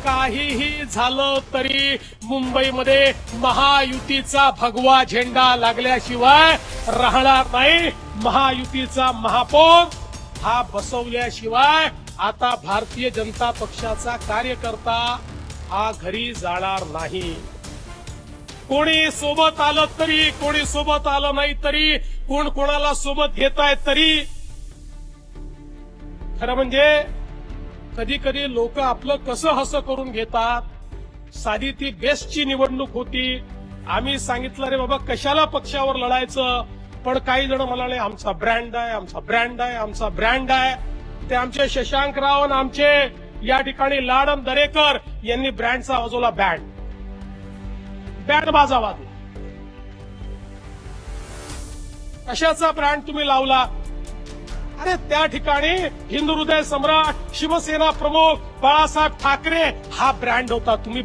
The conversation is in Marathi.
काहीही झालं तरी मुंबईमध्ये महायुतीचा भगवा झेंडा लागल्याशिवाय राहणार नाही. महायुतीचा महापौर हा बसवल्याशिवाय आता भारतीय जनता पक्षाचा कार्यकर्ता हा घरी जाणार नाही. कोणी सोबत आलं तरी, कोणी सोबत आलं नाही तरी, कोण कोणाला सोबत घेताय तरी, खरं म्हणजे कधी कधी लोक आपलं कसं हसं करून घेतात. साधी ती बेस्टची निवडणूक होती. आम्ही सांगितलं रे बाबा कशाला पक्षावर लढायचं, पण काही जण म्हणाले आमचा ब्रँड आहे, आमचा ब्रँड आहे, आमचा ब्रँड आहे. ते आमचे शशांकराव आणि आमचे या ठिकाणी लाडन दरेकर यांनी ब्रँडचा वाजवला बँड बाजा वाजला. कशाचा ब्रँड तुम्ही लावला? अरे त्या ठिकाणी हिंदू हृदय सम्राट शिवसेना प्रमुख बाळासाहेब ठाकरे हा ब्रँड होता. तुम्ही